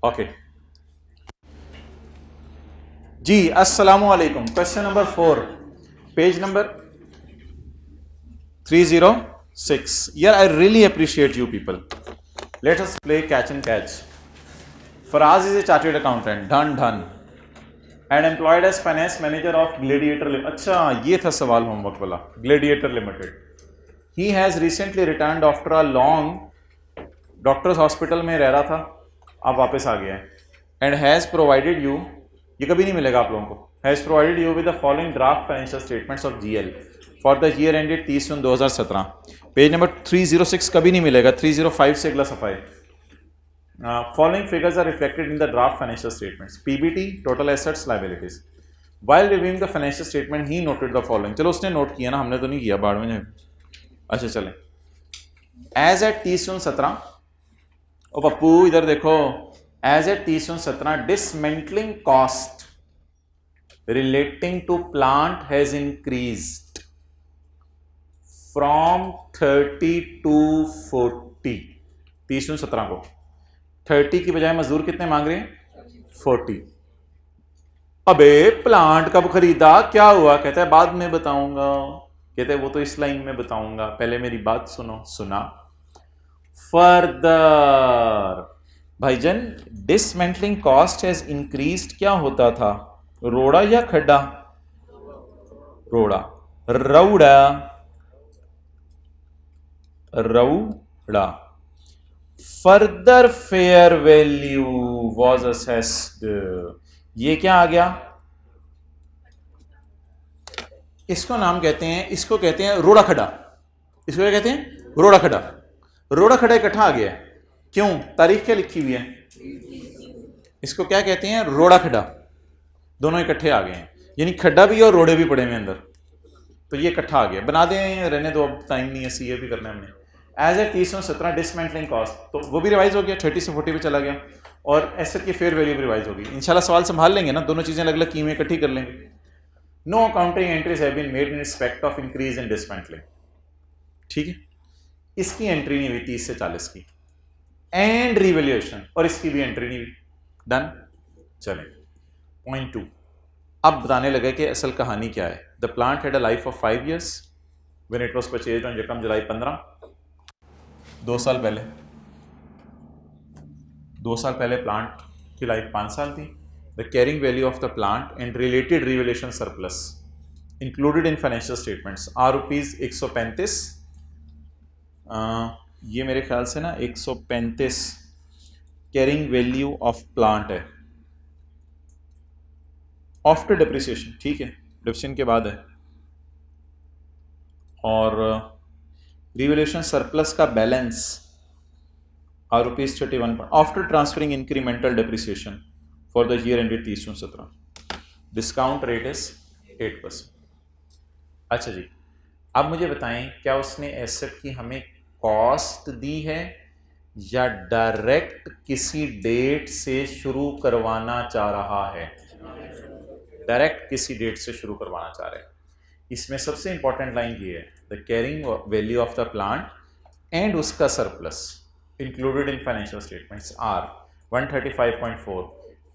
Okay जी, अस्सलामु अलैकुम। Question number 4, page number 306। यार I really appreciate you people. Let us play catch and catch. Faraz is a chartered accountant, done done, and employed as finance manager of Gladiator Limited. अच्छा, ये था सवाल homework वाला। Gladiator Limited. He has recently returned after a long, doctors hospital में रह रहा था, अब वापस आ गया है। एंड हैज प्रोवाइडेड यू, ये कभी नहीं मिलेगा आप लोगों को, has provided you with the following draft financial statements of GL for the year ended 30 June 2017। Page number 306 कभी नहीं मिलेगा, 305 से अगला सफाई। Following figures are reflected in the draft financial statements: PBT, total assets, liabilities. While reviewing the financial statement, he noted the following. चलो उसने note किया ना, हमने तो नहीं किया, बाद में। अच्छा चलें। As at 30 जून 17, ओ पप्पू इधर देखो, as at 30 June 17, dismantling cost relating to plant has increased from 30 to 40। 30 June 17 को 30 की बजाय मजदूर कितने मांग रहे हैं? 40। अबे प्लांट कब खरीदा, क्या हुआ? कहता है बाद में बताऊंगा। कहते हैं वो तो इस लाइन में बताऊंगा, पहले मेरी बात सुनो। सुना। फर्दर भाईजन, डिसमेंटलिंग कॉस्ट हैज इंक्रीज्ड क्या होता था? रोड़ा या खड्डा? रोड़ा। रौड़ा, रौड़ा। Further fair value was assessed. ये क्या आ गया? इसको नाम कहते हैं, इसको कहते हैं रोड़ा खड्डा। इसको क्या कहते हैं? रोड़ा खड्डा। रोड़ा खड्डा इकट्ठा आ गया है। क्यों? तारीख क्या लिखी हुई है? इसको क्या कहते हैं? रोड़ा खड्डा। दोनों इकट्ठे आ गए हैं, यानी खड्डा भी और रोड़े भी पड़े हुए अंदर, तो ये इकट्ठा आ गया। बना दें, रहने दो, अब टाइम नहीं है, सीए भी करना है हमने। एज ए 30 में 17 डिसमेंटलिंग कॉस्ट, तो वो भी रिवाइज हो गया, 30 से 40 पे चला गया, और एसेट की फेयर वैल्यू भी रिवाइज होगी। इंशाल्लाह सवाल संभाल लेंगे ना, दोनों चीजें अलग अलग की हुई इकट्ठी कर लेंगे। No accounting entries have been made in respect of increase in dismantling. ठीक है, इसकी एंट्री नहीं हुई 30 से 40 की, एंड रिवैल्यूएशन, और इसकी भी एंट्री नहीं हुई। डन। चलें, पॉइंट 2 अब बताने लगे कि असल कहानी क्या है। The plant had a life of 5 years when it was purchased on यकम जुलाई 15, 2 साल पहले। 2 साल पहले प्लांट की लाइफ 5 साल थी। The carrying value of the plant and related revaluation surplus included in financial statements are rupees 135। ये मेरे ख्याल से ना 135 कैरिंग वैल्यू ऑफ प्लांट है आफ्टर डिप्रिसिएशन। ठीक है, डिप्रिसिएशन के बाद है। और रिवैल्यूएशन सरप्लस का balance are rupees 31 after transferring incremental depreciation for the year ended 30 June 17। Discount rate is 8%। अच्छा जी, अब मुझे बताएं, क्या उसने एसेट की हमें कॉस्ट दी है या डायरेक्ट किसी डेट से शुरू करवाना चाह रहा है? डायरेक्ट किसी डेट से शुरू करवाना चाह रहे हैं। इसमें सबसे इंपॉर्टेंट लाइन ये है, the carrying value of the plant and उसका surplus included in financial statements are 135.4।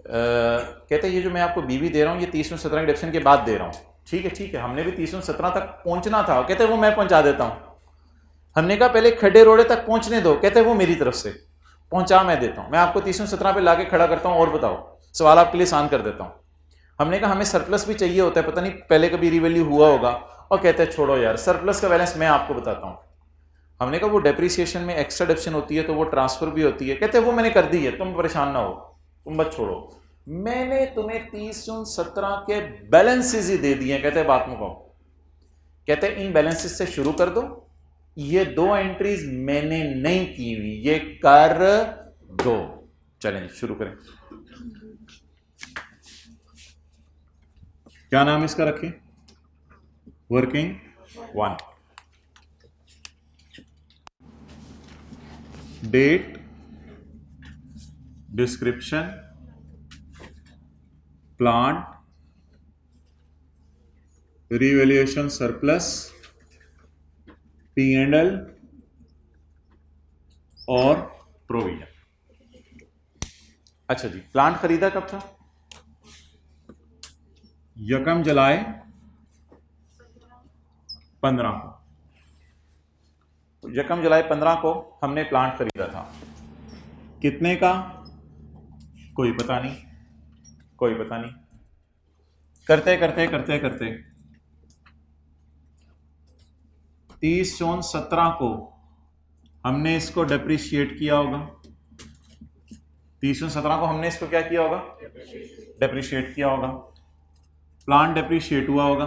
कहते हैं ये जो मैं आपको बीवी दे रहा हूँ, ये 30 में 17 के डिप्शन के बाद दे रहा हूँ। ठीक है, ठीक है, हमने भी 30 में 17 तक पहुंचना था। कहते हैं वो मैं पहुंचा देता हूँ। हमने कहा पहले खड्डे रोड़े तक पहुंचने दो। कहते हैं वो मेरी तरफ से पहुंचा मैं देता हूँ, मैं आपको 30 में 17 पे लाके खड़ा करता हूँ और बताओ, सवाल आपके लिए आसान कर देता हूँ। हमने कहा हमें सरप्लस भी चाहिए होता है, पता नहीं पहले कभी रिवैल्यू हुआ होगा। और कहते हैं छोड़ो यार, सरप्लस का बैलेंस मैं आपको बताता हूँ। हमने कहा वो डेप्रिसिएशन में एक्स्ट्रा डिडक्शन होती है, तो वो ट्रांसफर भी होती है। कहते हैं वो मैंने कर दी है, तुम परेशान ना हो, तुम मत छोड़ो, मैंने तुम्हें 30 जून 17 के बैलेंसेस ही दे दिए। कहते हैं बात में कहो, कहते हैं इन बैलेंसेस से शुरू कर दो, ये 2 एंट्रीज मैंने नहीं की हुई, ये कर दो। चलें शुरू करें। क्या नाम इसका रखें? Working 1। Date, description, plant, revaluation surplus, P&L और प्रोविजन। अच्छा जी, प्लांट खरीदा कब था? यकम जुलाई 15 को। यकम जुलाई 15 को हमने प्लांट खरीदा था। कितने का? कोई पता नहीं, कोई पता नहीं। करते करते करते करते 30/6/17 को हमने इसको डेप्रिशिएट किया होगा। 30/17 को हमने इसको क्या किया होगा? डेप्रिशिएट किया होगा। प्लांट डेप्रिशिएट हुआ होगा।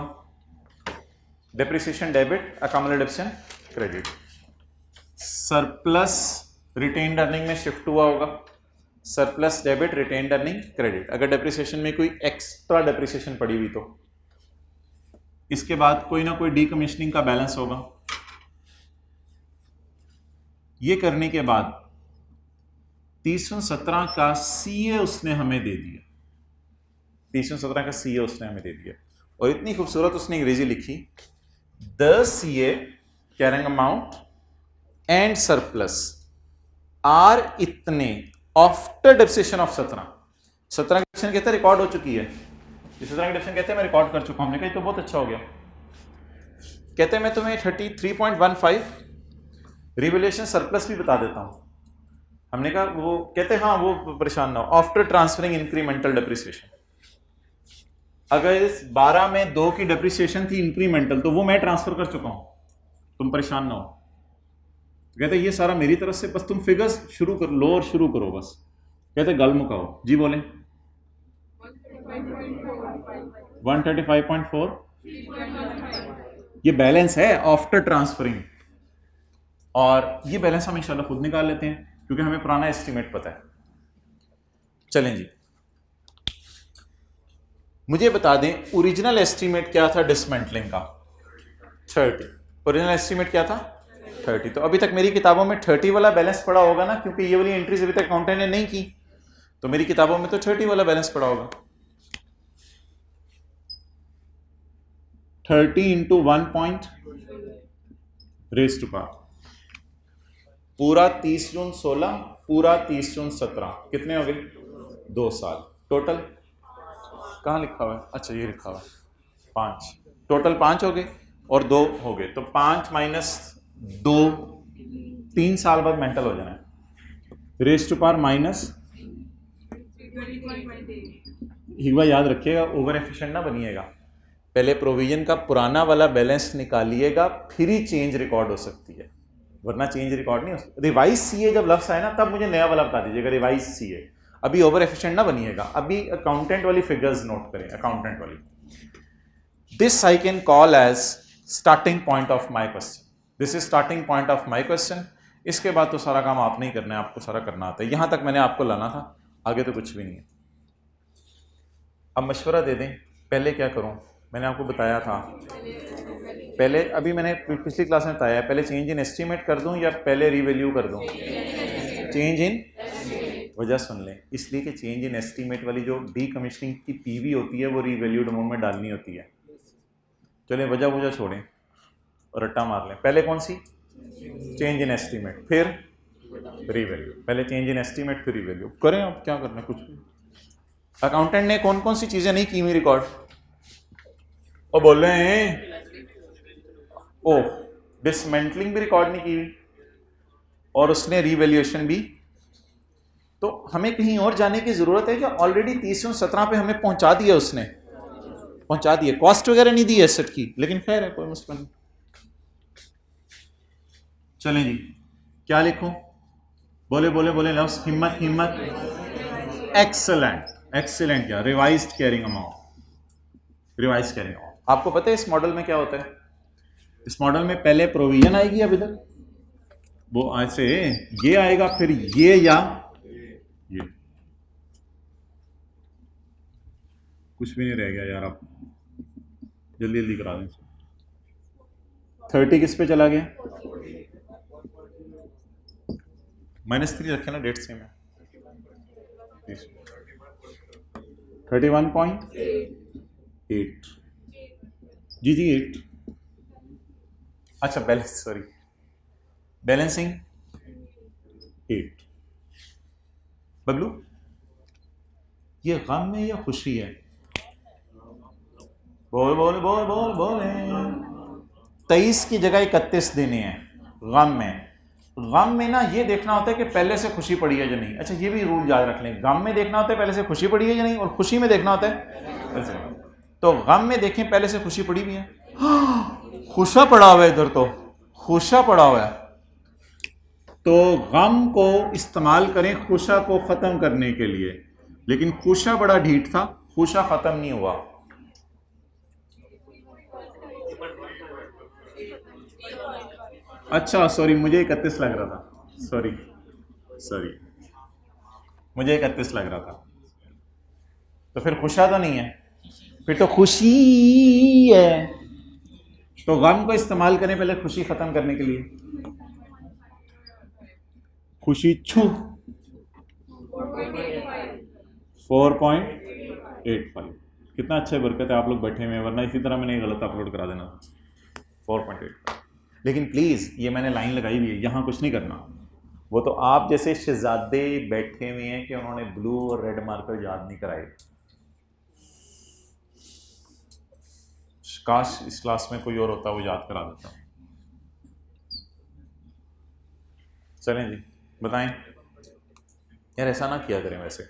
Depreciation debit, accommodation credit. Surplus retained earning में शिफ्ट हुआ होगा। Surplus debit, retained earning credit. अगर डेप्रिसिएशन में कोई एक्स्ट्रा डेप्रिसिएशन पड़ी हुई तो इसके बाद कोई ना कोई डीकमीशनिंग का बैलेंस होगा। ये करने के बाद 30/17 का सीए उसने हमें दे दिया। 30/17 का सीए उसने हमें दे दिया और इतनी खूबसूरत उसने अंग्रेजी लिखी, the CA carrying amount and surplus are इतने आफ्टर डेप्रिसिएशन ऑफ 17 की डेप्रिसिएशन कहते हैं रिकॉर्ड हो चुकी है। 17 की डेप्रिसिएशन कहते हैं मैं रिकॉर्ड कर चुका हूं। हमने कहा तो बहुत अच्छा हो गया। कहते हैं मैं तुम्हें 33.15 रिवैल्यूएशन सरप्लस भी बता देता हूं। हमने कहा वो कहते हैं हाँ वो परेशान ना हो, आफ्टर ट्रांसफरिंग इंक्रीमेंटल डेप्रिसिएशन। अगर इस 12 में 2 की डेप्रिसिएशन थी इंक्रीमेंटल तो वो मैं ट्रांसफर कर चुका हूं, तुम परेशान ना हो। कहते ये सारा मेरी तरफ से, बस तुम फिगर्स शुरू कर लो और शुरू करो बस। कहते गल मुकाओ जी, बोले 135.4 ये बैलेंस है आफ्टर ट्रांसफरिंग, और ये बैलेंस हम इंशाल्लाह खुद निकाल लेते हैं क्योंकि हमें पुराना एस्टीमेट पता है। चलें जी, मुझे बता दें ओरिजिनल एस्टीमेट क्या था डिसमेंटलिंग का? 30। ओरिजिनल एस्टीमेट क्या था? 30। तो अभी तक मेरी किताबों में 30 वाला बैलेंस पड़ा होगा ना, क्योंकि ये वाली एंट्रीज अभी तक अकाउंटेंट ने नहीं की, तो मेरी किताबों में तो 30 वाला बैलेंस पड़ा होगा। 30 into 1 point raise to power, पूरा 30 जून 16, पूरा 30 जून 17, कितने हो गए? 2 साल टोटल। कहाँ लिखा हुआ है? अच्छा ये लिखा हुआ है 5, टोटल 5 हो गए और 2 हो गए, तो 5 माइनस 2, 3 साल बाद मेंटल हो जाना है। रेज टू पावर माइनस, एक बार याद रखिएगा ओवर एफिशिएंट ना बनिएगा। पहले प्रोविजन का पुराना वाला बैलेंस निकालिएगा फिर ही चेंज रिकॉर्ड हो सकती है, वरना चेंज रिकॉर्ड नहीं हो सकती। रिवाइज सीए जब लफ्स आए ना तब मुझे नया वाला बता दीजिएगा, रिवाइज सीए। अभी ओवर एफिशिएंट ना बनिएगा, अभी अकाउंटेंट वाली फिगर्स नोट करें, अकाउंटेंट वाली। This I can call as starting point of my question. This is starting point of my question. इसके बाद तो सारा काम आप नहीं करना है, आपको सारा करना आता है। यहां तक मैंने आपको लाना था, आगे तो कुछ भी नहीं है। अब मशवरा दे दें, पहले क्या करूं? मैंने आपको बताया था पहले, अभी मैंने पिछली क्लास में बताया, पहले चेंज इन एस्टीमेट कर दूं या पहले रिवैल्यू कर दूं? चेंज इन, वजह सुन लें, इसलिए कि चेंज इन एस्टीमेट वाली जो डीकमीशनिंग की पीवी होती है वो रिवैल्यूड अमाउंट में डालनी होती है। चलें वजह छोड़ें और रट्टा मार लें। पहले कौन सी? चेंज इन एस्टीमेट, फिर रिवैल्यू। पहले चेंज इन एस्टीमेट फिर रिवैल्यू करें। अब क्या करना है? कुछ भी। अकाउंटेंट ने कौन कौन सी चीजें नहीं की हुई रिकॉर्ड? और बोल रहे हैं ओ डिसमेंटलिंग भी रिकॉर्ड नहीं की हुई और उसने रिवैल्यूएशन भी। तो हमें कहीं और जाने की जरूरत है कि ऑलरेडी 30/17 पे हमें पहुंचा दिया, उसने पहुंचा दिया। कॉस्ट वगैरह नहीं दी एसेट की, लेकिन खैर है, कोई मसला नहीं। चलें जी, क्या लिखूं? बोले बोले बोले लफ्ज, हिम्मत हिम्मत। Excellent excellent. क्या? Revised carrying amount, revised carrying amount. आपको पता है इस मॉडल में क्या होता है? इस मॉडल में पहले प्रोविजन आएगी, अब इधर वो ऐसे ये आएगा, फिर ये या ये, कुछ भी नहीं रह गया यार। आप जल्दी जल्दी करा दें। 30 किस पे चला गया? -3 रखे ना, डेट सेम है। 31.8 जी 8। अच्छा बैलेंस, सॉरी बैलेंसिंग 8। बबलू ये गम है या खुशी है? बोल बोल बोल बोल बोल 23 की जगह 31 देने हैं गम में। गम में ना ये देखना होता है कि पहले से खुशी पड़ी है या नहीं। अच्छा ये भी रूल याद रख लें, गम में देखना होता है पहले से खुशी पड़ी है या नहीं, और खुशी में देखना होता है तो गम में देखें पहले से खुशी पड़ी भी है। खुशा पड़ा हुआ है इधर, तो खुशा पड़ा हुआ है, तो गम को इस्तेमाल करें खुशा को ख़त्म करने के लिए। लेकिन खुशा बड़ा ढीठ था, खुशा ख़त्म नहीं हुआ। अच्छा सॉरी, मुझे 31 लग रहा था, सॉरी सॉरी, मुझे 31 लग रहा था। तो फिर खुशा तो नहीं है, फिर तो खुशी है। तो गम को इस्तेमाल करें पहले खुशी ख़त्म करने के लिए। खुशी छू 4.85। कितना अच्छा बरकत है, आप लोग बैठे हुए हैं, वरना इसी तरह मैंने गलत अपलोड करा देना। 4.85। लेकिन प्लीज़ ये मैंने लाइन लगाई हुई है, यहाँ कुछ नहीं करना। वो तो आप जैसे शहजादे बैठे हुए हैं कि उन्होंने ब्लू और रेड मार्कर याद नहीं कराए। काश इस क्लास में कोई और होता, वो याद करा देता। चलें जी, बताएं यार, ऐसा ना किया करें वैसे,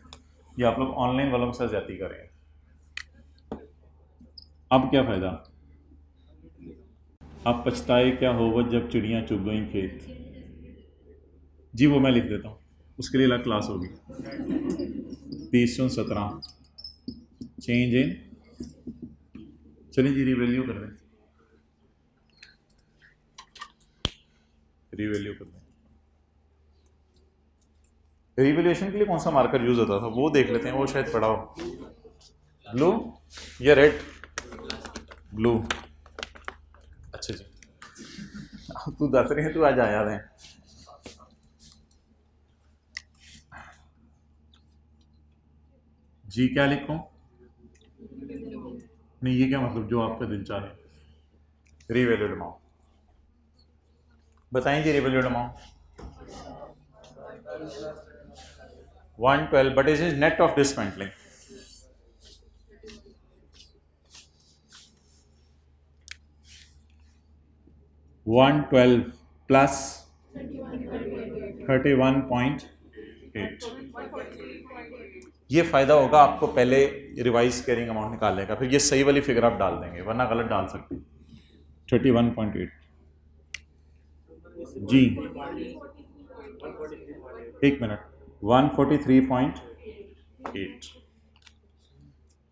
ये आप लोग ऑनलाइन वालों के साथ ज्यादती करें। अब क्या फ़ायदा, अब पछताए क्या होवत जब चिड़ियाँ चुग गई खेत। जी वो मैं लिख देता हूँ, उसके लिए अलग क्लास होगी। 30-17 चेंज इन, चलिए जी रिवैल्यू कर दें, रिवैल्यू कर दें। रिवैल्यूएशन के लिए कौन सा मार्कर यूज होता था वो देख लेते हैं, वो शायद पढ़ा हो। ब्लू या रेड? ब्लू। अच्छा जी, तू दस रहे हैं, तू आज आया है। जी क्या लिखूं? नहीं ये क्या मतलब, जो आपका दिल चाहे। रिवैल्यूड अमाउंट बताएं जी, revalued amount 112, but is net of dismantling. $112 plus 31.8। ये फ़ायदा होगा आपको पहले रिवाइज कैरिंग अमाउंट निकालने का, फिर ये सही वाली फिगर आप डाल देंगे, वरना गलत डाल सकते हैं। 31.8 जी, एक मिनट, 143.8।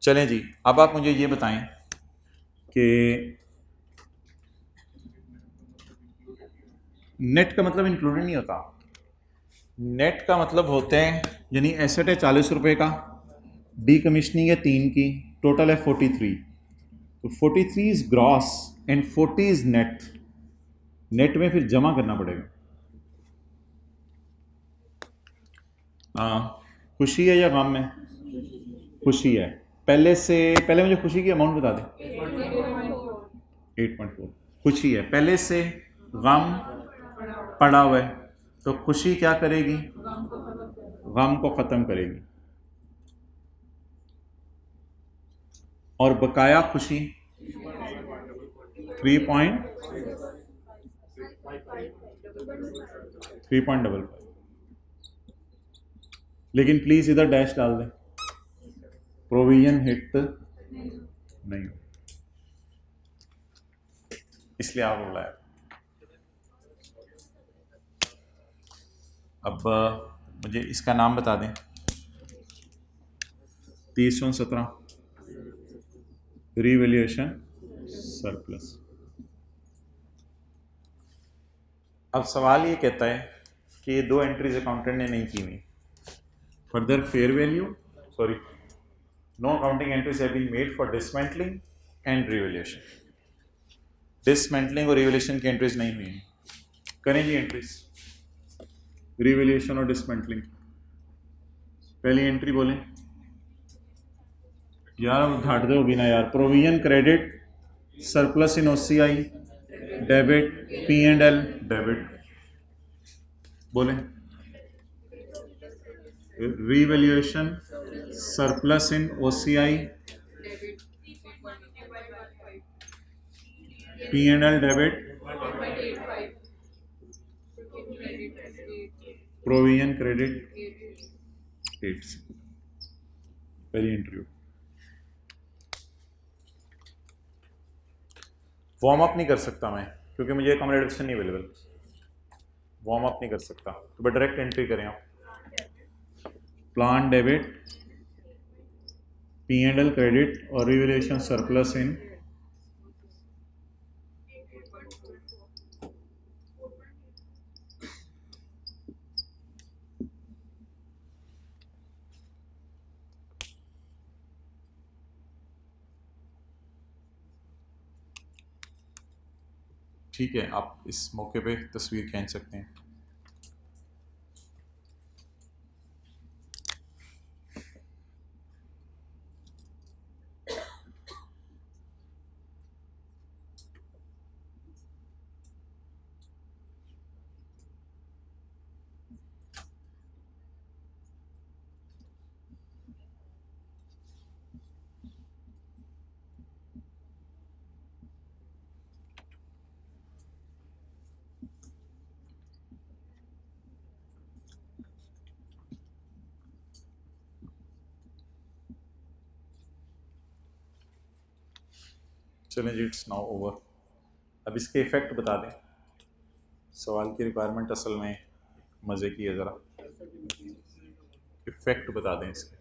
चलें जी, अब आप मुझे ये बताएं कि नेट का मतलब इंक्लूडेड नहीं होता। नेट का मतलब होते हैं, यानी एसेट है 40 रुपये का, डी कमीशनिंग है 3 की, टोटल है 43। तो 43 is gross and 40 is net. Net में फिर जमा करना पड़ेगा। खुशी है या गम में? खुशी है। पहले मुझे खुशी की अमाउंट बता दें। 8.4 खुशी है, पहले से गम पड़ा हुआ है, तो खुशी क्या करेगी? गम को ख़त्म करेगी। और बकाया खुशी 3.55। लेकिन प्लीज़ इधर डैश डाल दें, प्रोविजन हिट नहीं हो, इसलिए आप बुलाया। अब मुझे इसका नाम बता दें। 30-17 रिवैल्यूएशन सरप्लस। अब सवाल ये कहता है कि ये दो एंट्रीज अकाउंटेंट ने नहीं की हुई। Further fair value, sorry, no accounting entries have been made for dismantling and revaluation. Dismantling और रिवैल्यूएशन की एंट्रीज नहीं हुई हैं। करें जी एंट्रीज, रिवैल्यूएशन और डिसमेंटलिंग। पहली एंट्री बोलें यार, घाट दो बिना यार। Provision credit, surplus in OCI debit, P&L debit. बोलें revaluation surplus in OCI, P&L debit, provision credit 8. Very interview warm up नहीं कर सकता मैं क्योंकि मुझे अकोमोडेशन नहीं अवेलेबल, वार्म अप नहीं कर सकता, तो बस डायरेक्ट एंट्री करें आप। प्लान डेबिट, P&L क्रेडिट और रिवैल्यूएशन सरप्लस इन ठीक है। आप इस मौके पे तस्वीर खींच सकते हैं। चलें जी, इट्स नाउ ओवर। अब इसके इफ़ेक्ट बता दें। सवाल की रिक्वायरमेंट असल में मज़े की है, ज़रा इफ़ेक्ट बता दें इसके।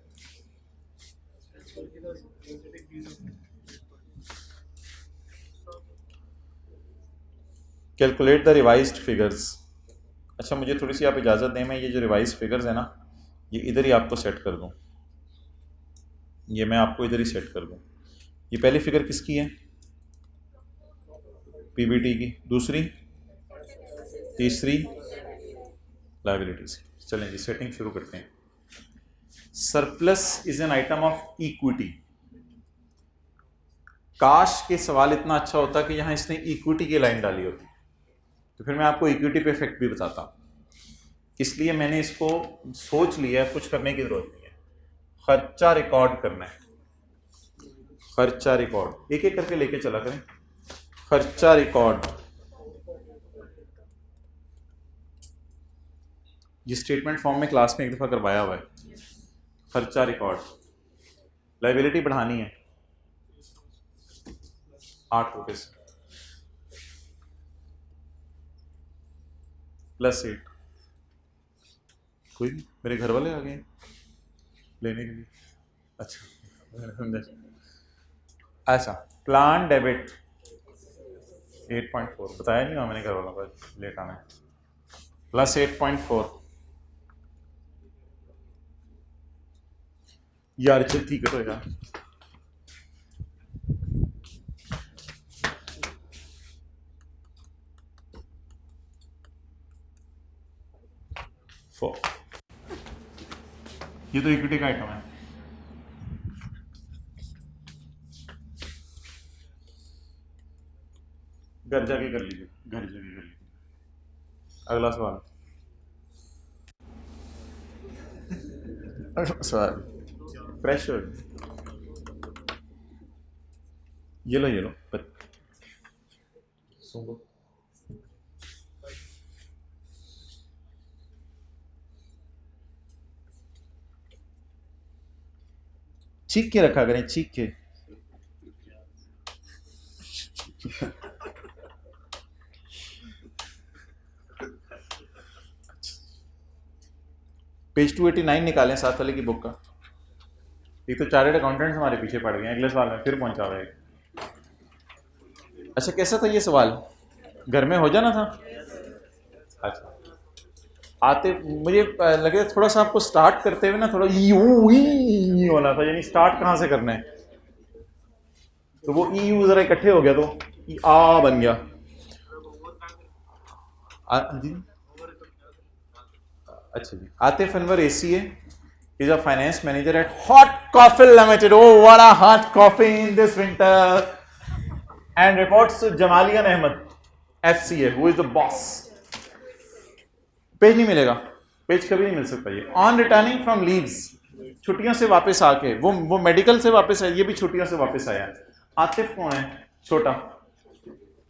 Calculate the revised figures. अच्छा, मुझे थोड़ी सी आप इजाज़त दें, मैं ये जो रिवाइज फिगर्स है ना, ये इधर ही आपको सेट कर दूँ। ये मैं आपको इधर ही सेट कर दूँ। ये पहली फिगर किसकी है? पीबीटी की। दूसरी, तीसरी लायबिलिटीज। चलें जी, सेटिंग शुरू करते हैं। Surplus is an item of equity. काश के सवाल इतना अच्छा होता कि यहां इसने इक्विटी की लाइन डाली होती, तो फिर मैं आपको इक्विटी पे इफेक्ट भी बताता। इसलिए मैंने इसको सोच लिया, कुछ करने की जरूरत नहीं है। खर्चा रिकॉर्ड करना है, खर्चा रिकॉर्ड एक एक करके लेके चला करें। खर्चा रिकॉर्ड, ये स्टेटमेंट फॉर्म में क्लास में एक दफा करवाया हुआ है। खर्चा रिकॉर्ड, लायबिलिटी बढ़ानी है 8 रुपये से +8। कोई नहीं, मेरे घर वाले आ गए लेने के लिए। अच्छा, प्लान डेबिट 8.4 बताया नहीं हुआ मैंने घर वालों को लेट आना है, +8.4। यार चल ठीक है, तो यार ये तो इक्विटी का आइटम है। घर जाके कर लीजिए, घर जाके कर लीजिए। अगला सवाल, सवाल फ्रेश हो, ये लो सुनो। चीख के रखा करें, चीख के। पेज 289 निकालें साथ वाले की बुक का। एक तो चार्टर्ड अकाउंटेंट्स हमारे पीछे पड़ गए हैं, अगले सवाल में फिर पहुंचा हुआ है। अच्छा, कैसा था ये सवाल? घर में हो जाना था। अच्छा, आते मुझे लगे थोड़ा सा आपको स्टार्ट करते हुए ना थोड़ा यू होना था, यानी स्टार्ट कहाँ से करना है, तो वो यू जरा इकट्ठे हो गया तो आ बन गया। जी अच्छा जी, Atif Anwar ACA is a finance manager at Hot Coffee Limited. Oh, what a hot coffee in this winter! And reports to Jamalian Ahmed, FCA, who is the boss. Page नहीं मिलेगा, पेज कभी नहीं मिल सकता ये। ऑन रिटर्निंग फ्रॉम लीव्स, छुट्टियों से वापस आके, वो मेडिकल से वापस आया, ये भी छुट्टियों से वापस आया। आतिफ कौन है? छोटा।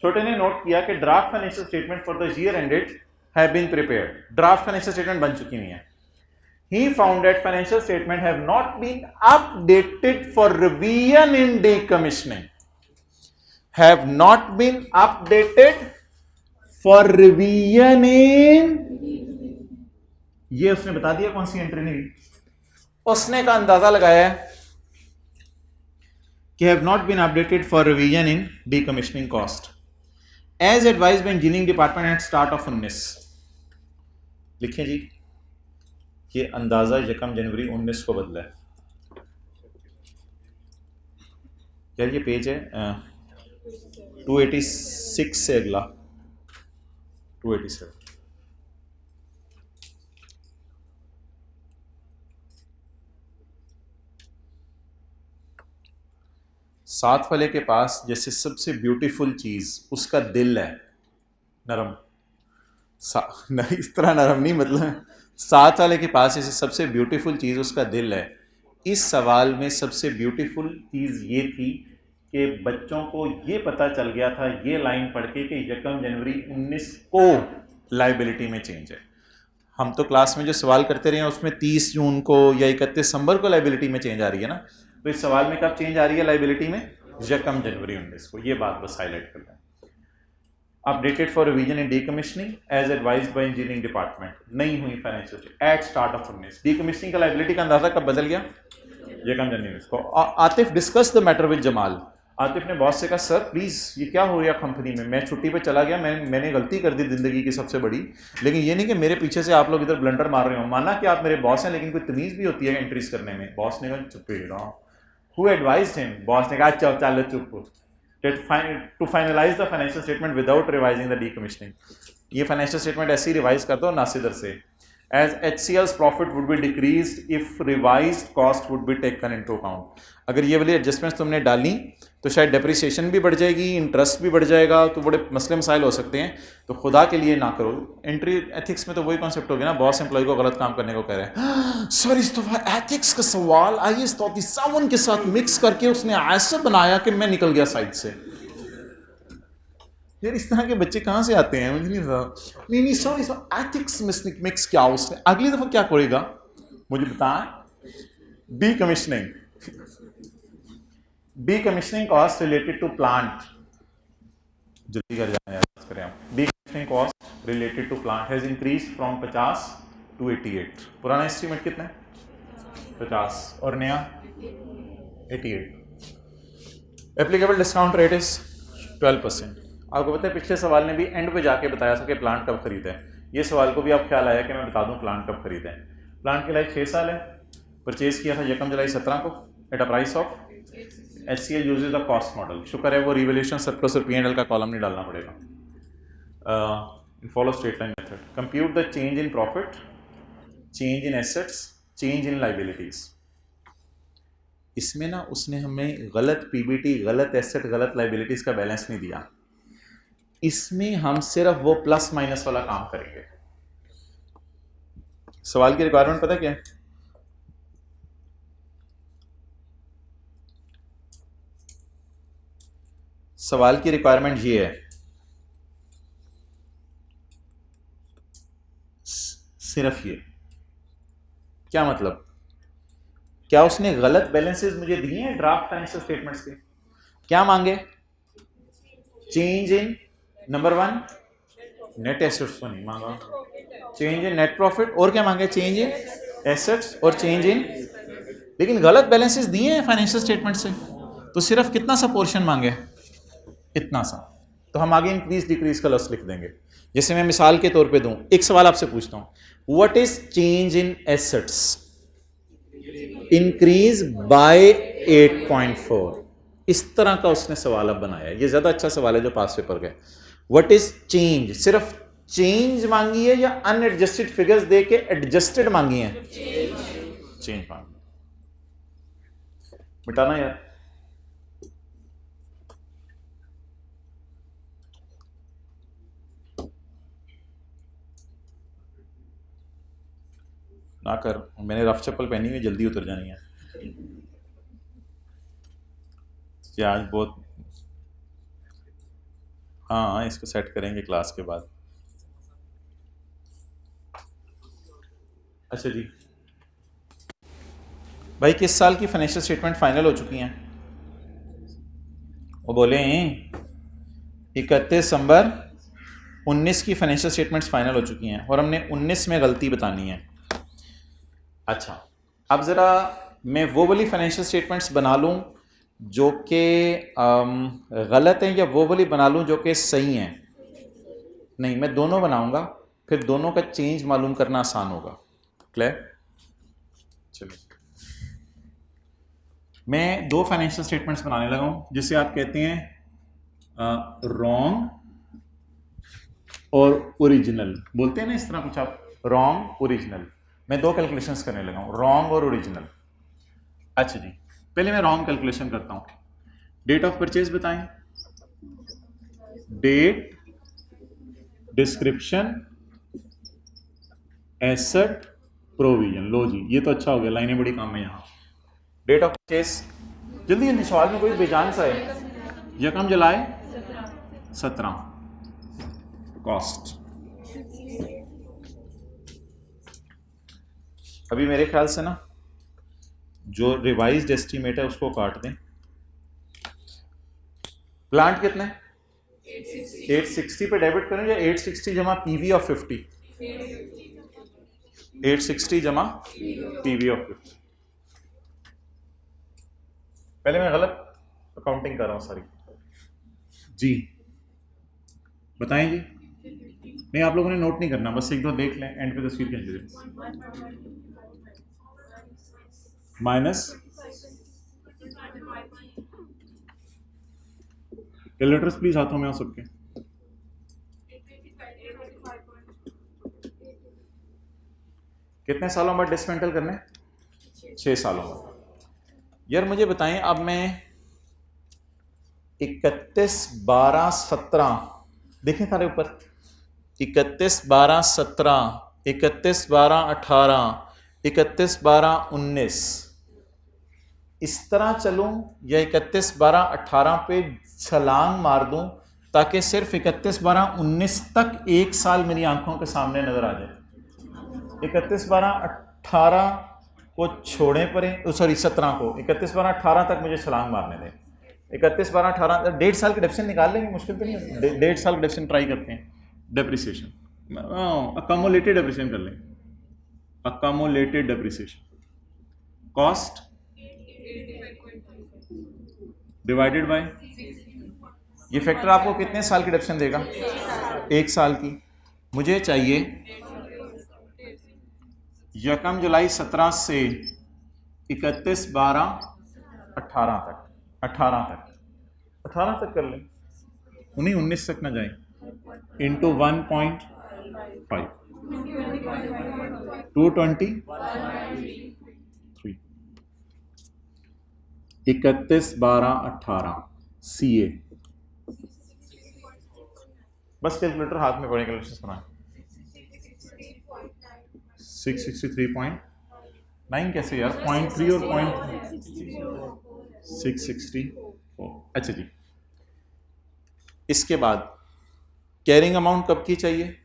छोटे ने नोट किया कि draft financial statement for the year ended have been prepared. Draft financial statement बन चुकी नहीं है। He found that financial statement have not been updated for revision in decommissioning. Have not been updated for revision in, ये उसने बता दिया कौन सी entry नहीं। उसने का अंदाजा लगाया है कि have not been updated for revision in decommissioning cost as advised by engineering department at start of 19। लिखें जी, ये अंदाजा 1 जनवरी 19 को बदला है। यार ये पेज है 286 से अगला 287। साथ वाले के पास जैसे सबसे ब्यूटीफुल चीज उसका दिल है नरम, नहीं इस तरह नरम नहीं, मतलब साथ वाले के पास जैसे सबसे ब्यूटीफुल चीज उसका दिल है। इस सवाल में सबसे ब्यूटीफुल चीज ये थी कि बच्चों को ये पता चल गया था ये लाइन पढ़ के कि 1 जनवरी 19 को लाइबिलिटी में चेंज है। हम तो क्लास में जो सवाल करते रहे हैं उसमें 30 जून को या 31 दिसंबर को लाइबिलिटी में चेंज आ रही है ना, तो इस सवाल में कब चेंज आ रही है लाइबिलिटी में? 1 जनवरी 19 को। ये बात बस हाईलाइट कर लें। Updated for revision in decommissioning as advised by engineering department. नहीं हुई financial at start of 19। Decommissioning का लाइबिलिटी का अंदाजा कब बदल गया? 1 जनवरी को। Atif discuss the matter with Jamal. Atif ने बॉस से कहा सर प्लीज़ ये क्या हो गया कंपनी में, मैं छुट्टी पे चला गया, मैंने गलती कर दी ज़िंदगी की सबसे बड़ी, लेकिन ये नहीं कि मेरे पीछे से आप लोग इधर ब्लंडर मार रहे हो। माना कि आप मेरे बॉस हैं लेकिन कोई तमीज़ भी होती है एंट्रीज करने में। बॉस ने कहा चुप रहो। Who advised him? बॉस ने कहा चलो चुप। To finalize the financial statement without revising the decommissioning. ये फाइनेंशियल स्टेटमेंट ऐसे ही रिवाइज कर दो नासिदर से। As HCL's profit would be decreased if revised cost would be taken into account. अगर ये वाली एडजस्टमेंट्स तुमने डाली तो शायद डेप्रिसिएशन भी बढ़ जाएगी, इंटरेस्ट भी बढ़ जाएगा, तो बड़े मसले मसाइल हो सकते हैं। तो खुदा के लिए ना करो। एंट्री एथिक्स में तो वही कॉन्सेप्ट हो गया ना, बॉस एम्प्लॉय को गलत काम करने को कह रहे हैं। सर इस दफा एथिक्स का सवाल IAS 37 के साथ मिक्स करके उसने ऐसा बनाया कि मैं निकल गया साइड से। यार इस तरह के बच्चे कहाँ से आते हैं मुझे नहीं पता। नहीं सर इस एथिक्स मिक्स क्या उसने, अगली दफा क्या करेगा मुझे बताएं। Decommissioning cost related to plant, जल्दी कर जाए यार करें आप। Decommissioning cost related to plant has increased from 50 to 88। पुराना एस्टीमेट कितना है? 50 और नया 88। Applicable discount rate is 12%। आपको पता है पिछले सवाल ने भी एंड पे जाके बताया था कि प्लांट कब खरीदा है। ये सवाल को भी आप ख्याल आया कि मैं बता दूं प्लांट कब खरीदा है। प्लांट की लाइफ 6 साल है। परचेज किया था 1 जुलाई 17 को at a price of. HCL uses the cost model. शुक्र है वो रिवैल्यूएशन सरप्लस और P&L का कॉलम नहीं डालना पड़ेगा। Follow straight line method. Compute the change in profit, change in assets, change in liabilities. इसमें ना उसने हमें गलत PBT, गलत एसेट, गलत लाइबिलिटीज का बैलेंस नहीं दिया। इसमें हम सिर्फ वो प्लस माइनस वाला काम करेंगे। सवाल की रिक्वायरमेंट पता क्या है? सवाल की रिक्वायरमेंट ये है, सिर्फ ये। क्या मतलब? क्या उसने गलत बैलेंसेस मुझे दिए हैं ड्राफ्ट फाइनेंशियल स्टेटमेंट्स के? क्या मांगे? Change in number 1 net assets तो नहीं मांगा, चेंज इन नेट प्रॉफिट, और क्या मांगे? चेंज इन एसेट्स और चेंज इन, लेकिन गलत बैलेंसेस दिए हैं फाइनेंशियल स्टेटमेंट से, तो सिर्फ कितना सा पोर्शन मांगे? इतना सा। तो हम आगे इंक्रीज डिक्रीज का लॉस लिख देंगे। जैसे मैं मिसाल के तौर पे दूं, एक सवाल आपसे पूछता हूं, what is change in assets? Increase by 8.4। इस तरह का उसने सवाल अब बनाया। ये ज्यादा अच्छा सवाल है जो पास पेपर का। What is change? सिर्फ चेंज मांगी है या अनएडजस्टेड फिगर्स दे के एडजस्टेड मांगी है? चेंज मांगी। मिटाना यार। ना कर, मैंने रफ चप्पल पहनी हुई, जल्दी उतर जानी है ये आज बहुत। हाँ इसको सेट करेंगे क्लास के बाद। अच्छा जी भाई, किस साल की फाइनेंशियल स्टेटमेंट फाइनल हो चुकी हैं? वो बोले 31 दिसंबर 19 की फाइनेंशियल स्टेटमेंट्स फाइनल हो चुकी हैं और हमने 19 में गलती बतानी है। अच्छा, अब ज़रा मैं वो वाली फाइनेंशियल स्टेटमेंट्स बना लूँ जो कि गलत हैं, या वो वाली बना लूँ जो कि सही हैं? नहीं, मैं दोनों बनाऊंगा, फिर दोनों का चेंज मालूम करना आसान होगा। क्लियर? चलिए, मैं दो फाइनेंशियल स्टेटमेंट्स बनाने लगा हूँ जिसे आप कहते हैं रॉन्ग और ओरिजिनल, बोलते हैं ना इस तरह कुछ आप, रॉन्ग ओरिजिनल। मैं दो कैलकुलेशंस करने लगा हूँ, रॉन्ग और ओरिजिनल। अच्छा जी, पहले मैं रॉन्ग कैलकुलेशन करता हूँ। डेट ऑफ परचेज बताएं, डेट, डिस्क्रिप्शन, एसेट, प्रोविजन। लो जी, ये तो अच्छा हो गया, लाइनें बड़ी काम है यहाँ। डेट ऑफ परचेज, जल्दी जल्दी, सवाल में कोई बेजान सा है। यकम जुलाई 17, कॉस्ट। अभी मेरे ख्याल से ना जो रिवाइज्ड एस्टीमेट है उसको काट दें। प्लांट कितने? 860 पे डेबिट करें, या 860 जमा पीवी ऑफ 50? 860 जमा पीवी ऑफ 50। पहले मैं गलत अकाउंटिंग कर रहा हूं सारी जी, बताएं जी। नहीं, आप लोगों ने नोट नहीं करना, बस एक दो देख लें, एंड पे तस्वीर खींच लीजिए। माइनस, कैलकुलेटर्स प्लीज हाथों में हो सबके। कितने सालों बाद डिसमेंटल करने? 6 सालों बाद। यार मुझे बताएं, अब मैं 31/12/17 देखें सारे ऊपर, 31/12/17, 31/12/18, 31/12/19, इस तरह चलूं या 31/12/18 पे छलांग मार दूं ताकि सिर्फ 31/12/19 तक एक साल मेरी आंखों के सामने नजर आ जाए। 31/12/18 को छोड़े पड़े, सॉरी 17 को, 31/12/18 तक मुझे छलांग मारने दें। 31/12/18, 1.5 साल का डेप्रिसिएशन निकाल लेंगे, मुश्किल तो नहीं है। 1.5 साल का डेप्रिसिएशन ट्राई करते हैं। डेप्रिसिएशन, अकमुलेटेड डेप्रिसिएशन कर लें, अकमुलेटेड डेप्रिसिएशन। कॉस्ट डिवाइडेड बाय, ये फैक्टर आपको कितने साल की डेप्रिसिएशन देगा? 1 साल की। मुझे चाहिए यकम जुलाई 17 से 31/12/18 तक, 18 तक कर लें, 19 तक ना जाए, इंटू 1.5, 223, 31/12/18 CA। बस कैलकुलेटर हाथ में पड़े, कैलकुलेशन बनाए। 663.9 कैसे यार, 0.3 और 664। अच्छा जी, इसके बाद कैरिंग अमाउंट कब की चाहिए?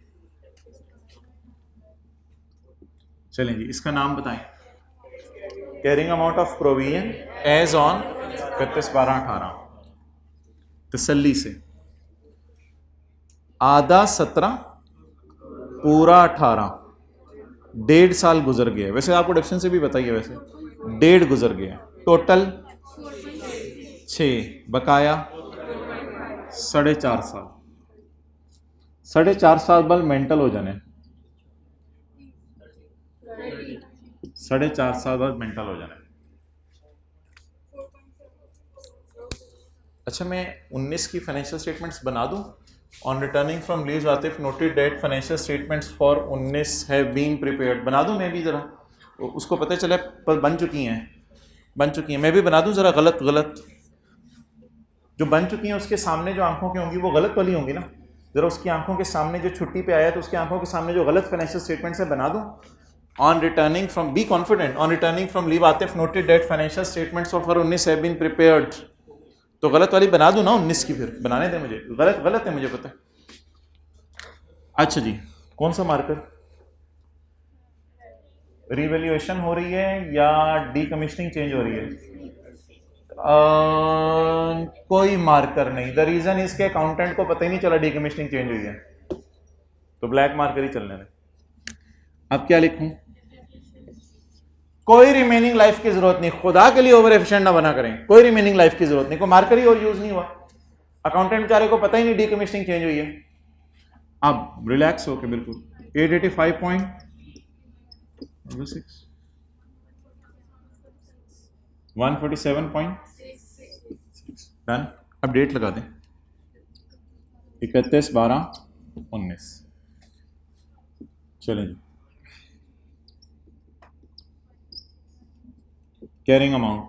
चलें जी, इसका नाम बताएं। Carrying amount of provision as on 31/12/18। तसल्ली से, आधा 17 पूरा 18, 1.5 साल गुजर गया। वैसे आपको डेप्शन से भी बताइए, वैसे 1.5 गुजर गया, टोटल 6, बकाया 4.5 साल। 4.5 साल बाद मेंटल हो जाने, 4.5 साल बाद मेंटल हो जाने। अच्छा, मैं 19 की फाइनेंशियल स्टेटमेंट्स बना दूं। On returning from leaves Atif noted that financial statements for 19 have been prepared. बना दूं मैं भी, ज़रा उसको पता चले पर बन चुकी हैं, मैं भी बना दूं ज़रा। गलत जो बन चुकी हैं उसके सामने जो आंखों की होंगी वो गलत वाली होंगी ना। ज़रा उसकी आंखों के सामने जो छुट्टी पे आया तो उसकी आंखों के सामने जो गलत फाइनेंशियल स्टेटमेंट्स है बना दूं, On returning from, be confident, on returning from leave Atif noted that financial statements of her 19 have been prepared. तो गलत वाली बना दूं ना 19 की, फिर बनाने दे मुझे, गलत है मुझे पता है। अच्छा जी, कौन सा मार्कर? रिवैल्यूएशन हो रही है या डीकमीशनिंग चेंज हो रही है? कोई मार्कर नहीं। द रीजन इसके अकाउंटेंट को पता ही नहीं चला डीकमीशनिंग चेंज हुई है, तो ब्लैक मार्कर ही चलने में। अब क्या लिखूं? कोई रिमेनिंग लाइफ की जरूरत नहीं, खुदा के लिए ओवर एफिशिएंट ना बना करें, कोई रिमेनिंग लाइफ की जरूरत नहीं, कोई मार्कर ही और यूज नहीं हुआ, अकाउंटेंट बेचारे को पता ही नहीं डीकमीशनिंग चेंज हुई है। अब रिलैक्स होके बिल्कुल 885.6 147.6 डन। अब डेट लगा दें 31/12/19। चलें जी। कैरिंग अमाउंट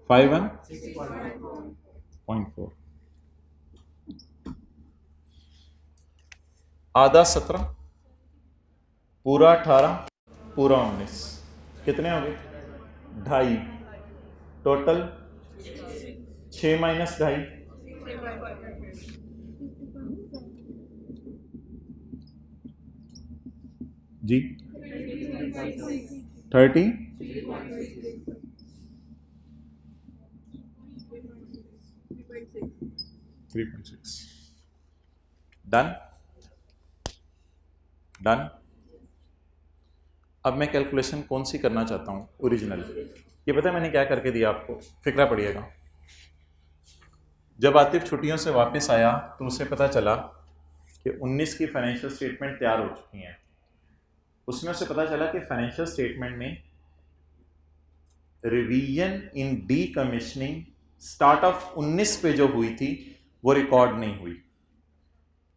51.4, आधा 17, पूरा 18, पूरा 19, कितने हो गए? 2.5, टोटल 6 माइनस 2.5, जी 30, 3.6 डन। डन। अब मैं कैलकुलेशन कौन सी करना चाहता हूँ? ओरिजिनल। ये पता है मैंने क्या करके दिया आपको, फिक्रा पड़िएगा। जब आतिफ छुट्टियों से वापस आया तो उसे पता चला कि 19 की फाइनेंशियल स्टेटमेंट तैयार हो चुकी हैं। उसमें उसे पता चला कि फाइनेंशियल स्टेटमेंट में revision in D commissioning start of 19 पे जो हुई थी वो रिकॉर्ड नहीं हुई।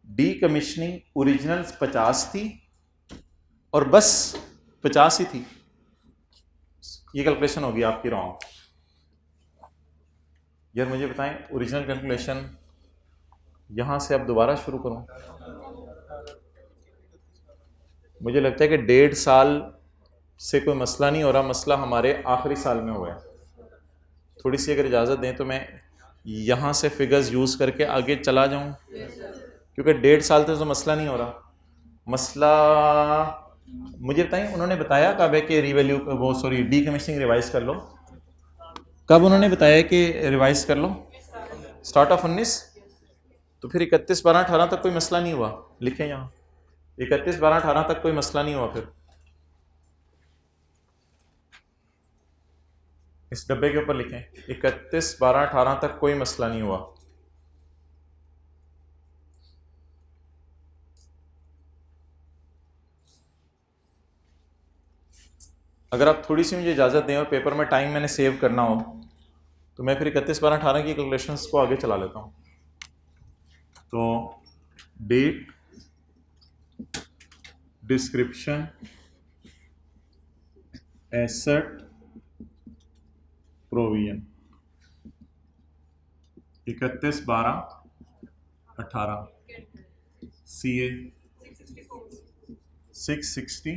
डी कमीशनिंग ओरिजिनल 50 थी और बस 50 ही थी। ये कैलकुलेशन होगी आपकी रॉन्ग। यार मुझे बताएं, ओरिजिनल कैलकुलेशन यहां से अब दोबारा शुरू करूं? मुझे लगता है कि 1.5 साल से कोई मसला नहीं हो रहा, मसला हमारे आखिरी साल में हुआ है। थोड़ी सी अगर इजाज़त दें तो मैं यहाँ से फिगर्स यूज़ करके आगे चला जाऊँ, क्योंकि 1.5 साल से तो मसला नहीं हो रहा। मसला मुझे बताएं, उन्होंने बताया कब है कि रीवैल्यू वो सॉरी डी कमीशनिंग रिवाइज कर लो? कब उन्होंने बताया कि रिवाइज कर लो? Start of 19। तो फिर 31/12/18 तक कोई मसला नहीं हुआ। लिखें यहाँ 31/12/18 तक कोई मसला नहीं हुआ। फिर इस डब्बे के ऊपर लिखें 31/12/18 तक कोई मसला नहीं हुआ। अगर आप थोड़ी सी मुझे इजाज़त दें और पेपर में टाइम मैंने सेव करना हो तो मैं फिर 31/12/18 की कैलकुलेशंस को आगे चला लेता हूँ। तो date, description, asset, provision 31/12/18, CA 660,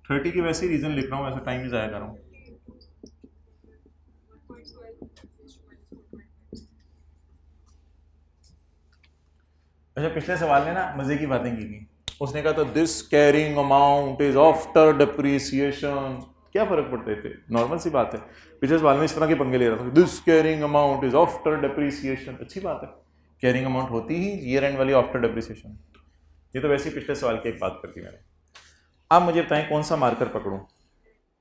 30 की वैसे ही रीज़न लिख रहा हूँ, वैसे टाइम ही ज़ाया कर रहा हूँ। अच्छा, पिछले सवाल में ना मज़े की बातें की थी। उसने कहा था this carrying amount is after depreciation. क्या फ़र्क पड़ते थे? नॉर्मल सी बात है। पिछले सवाल में इस तरह के पंगे ले रहा था, this carrying amount is after depreciation. अच्छी बात है, कैरिंग अमाउंट होती ही ईयर एंड वाली आफ्टर डिप्रिसिएशन। ये तो वैसे ही पिछले सवाल की एक बात करती मैंने। अब मुझे बताएं कौन सा मार्कर पकड़ूं,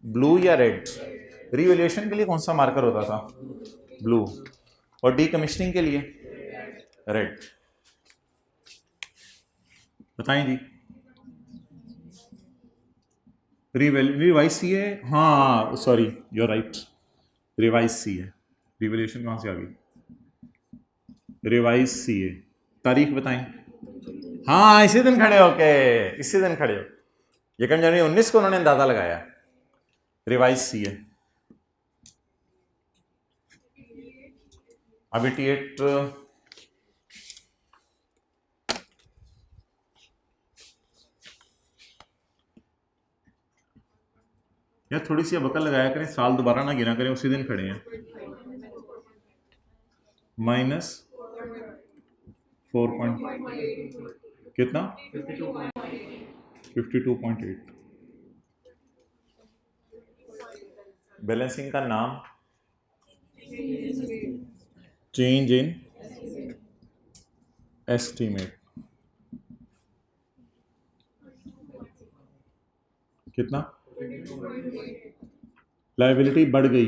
ब्लू या रेड? रिवैल्यूएशन के लिए कौन सा मार्कर होता था? ब्लू। और डी कमीशनिंग के लिए रेड। बताएं जी। रिवाइज सी है, हाँ sorry you are right, revise सी है। रिवैल्यूएशन कहाँ से आ गई? रिवाइज सी है। तारीख बताएं। हाँ इसी दिन खड़े हो के, इसी दिन खड़े हो। 1 जनवरी 19 को उन्होंने अंदाजा लगाया। रिवाइज सी है। अब 88 यार थोड़ी सी अबकल लगाया करें, साल दोबारा ना गिना करें, उसी दिन खड़े हैं। माइनस 4 कितना 52.8। बैलेंसिंग का नाम चेंज इन एस्टीमेट। कितना? लायबिलिटी बढ़ गई,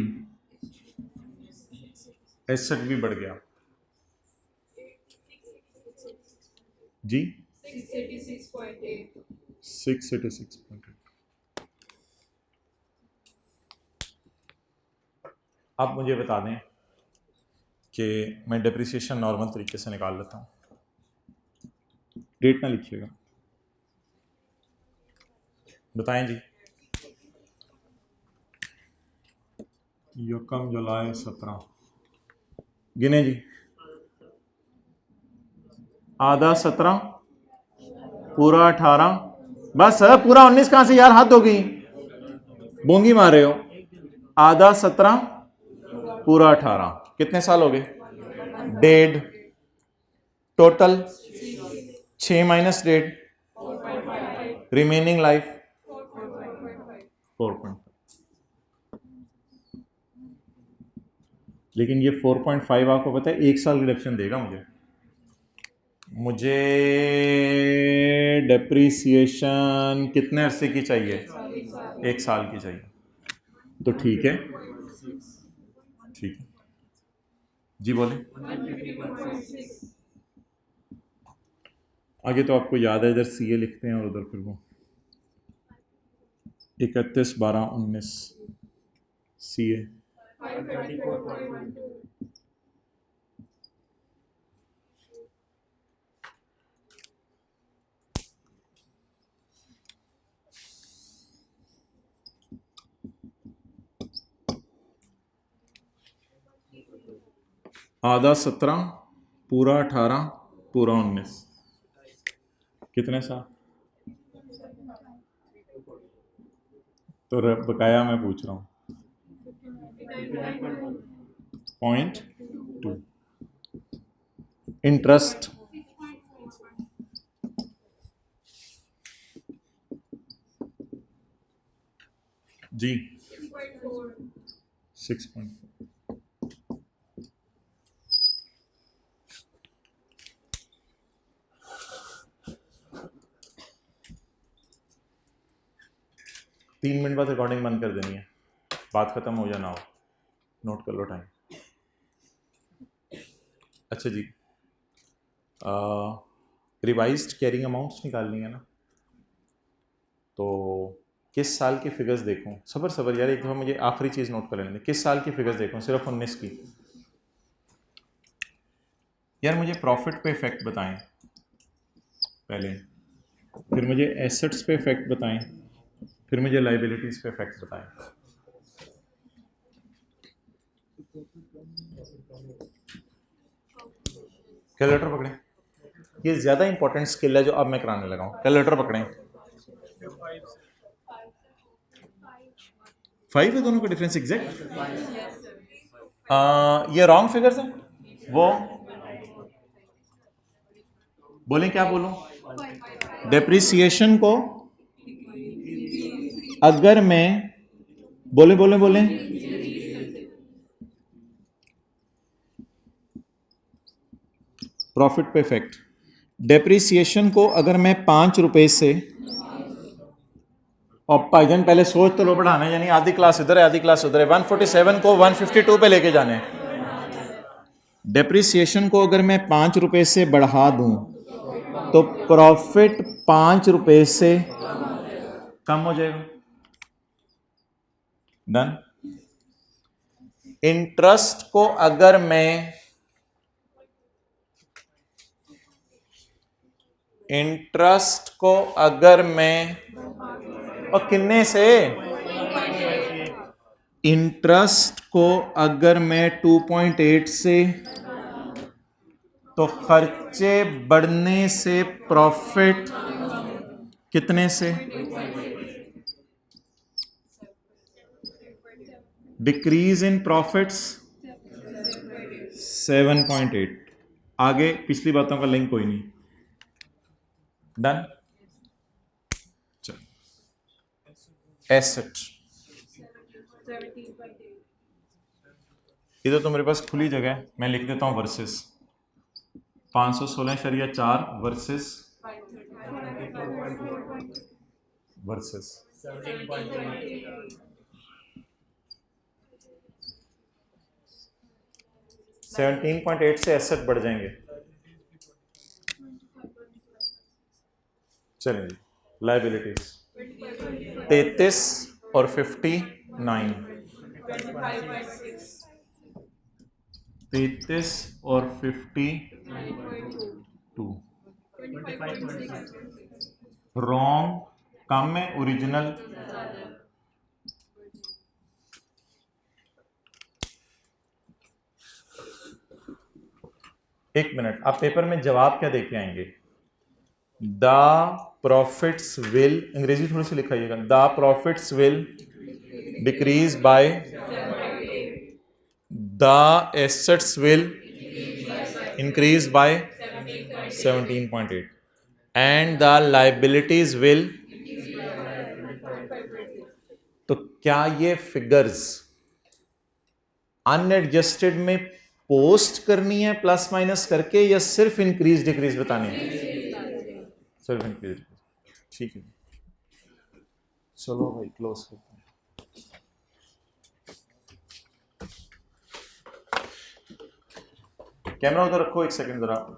एसेट भी बढ़ गया जी, 686.8। आप मुझे बता दें कि मैं डिप्रिसिएशन नॉर्मल तरीके से निकाल लेता हूँ। डेट ना लिखिएगा, बताएं जी। यकम जुलाई 17, गिने जी। आधा 17, पूरा 18, बस पूरा 19 कहां से यार, हद हो गई, बोंगी मार रहे हो। आधा 17 पूरा 18, कितने साल हो गए? 1.5। Total 6 minus 1.5, remaining life 4.5। लेकिन ये 4.5 आपको पता है 1 साल रिडक्शन देगा मुझे डेप्रीसिएशन कितने अरसे की चाहिए? 1 साल की चाहिए। तो ठीक है, ठीक है जी, बोले। आगे तो आपको याद है, इधर सीए लिखते हैं और उधर फिर वो 31/12/19 सीए। आधा 17 पूरा 18 पूरा 19, कितने साल? तो बकाया मैं पूछ रहा हूँ 0.2। इंटरेस्ट जी 6.4। तीन मिनट बाद रिकॉर्डिंग बंद कर देनी है, बात खत्म हो या ना हो, नोट कर लो टाइम। अच्छा जी, रिवाइज्ड कैरिंग अमाउंट्स निकालनी है ना, तो किस साल की फिगर्स देखूं? सबर यार, एक दफ़ा मुझे आखिरी चीज़ नोट कर लेने दें। किस साल की फिगर्स देखूं? सिर्फ 19 की। यार मुझे प्रॉफिट पे इफेक्ट बताएं पहले, फिर मुझे एसेट्स पे इफेक्ट बताएं, फिर मुझे लाइबिलिटीज़ पे इफेक्ट बताएं। कैलकुलेटर पकड़ें, ये ज़्यादा इंपॉर्टेंट स्किल है जो अब मैं कराने लगा हूँ। कैलकुलेटर पकड़ें। 5 है दोनों का डिफरेंस एग्जैक्ट। ये रॉन्ग फिगर्स हैं, वो बोलें क्या बोलूं? डेप्रिसिएशन को अगर मैं बोले प्रॉफिट पे इफेक्ट, डेप्रिसिएशन को अगर मैं 5 रुपए से, और भाईजान पहले सोच तो लो बढ़ाना है, यानी आधी क्लास इधर है आधी क्लास उधर है। 147 को 152 पे लेके जाने। डेप्रिसिएशन को अगर मैं 5 रुपए से बढ़ा दूं तो प्रॉफिट 5 रुपए से कम हो जाएगा। डन। इंटरेस्ट को अगर मैं और कितने से, इंटरेस्ट को अगर मैं 2.8 से, तो खर्चे बढ़ने से प्रॉफिट कितने से? Decrease in profits 7.8। आगे पिछली बातों का लिंक कोई नहीं। डन। एसेट, इधर तो मेरे पास खुली जगह है, मैं लिख देता हूं वर्सेस 516.4 वर्सेस 17.8 से एसेट बढ़ जाएंगे। चलिए लाइबिलिटीज 33 और 59, 33 और 52 रॉन्ग, कम में, ओरिजिनल एक मिनट, आप पेपर में जवाब क्या देके आएंगे? द प्रॉफिट्स विल, अंग्रेजी थोड़ी सी लिखाइएगा, the profits will decrease by, the assets will increase by 17.8 and the liabilities will. तो क्या ये फिगर्स अनएडजस्टेड में पोस्ट करनी है प्लस माइनस करके, या सिर्फ इंक्रीज डिक्रीज बतानी है? सिर्फ इंक्रीज। ठीक है, चलो भाई क्लोज करते हैं। कैमरा उधर रखो, एक सेकंड जरा।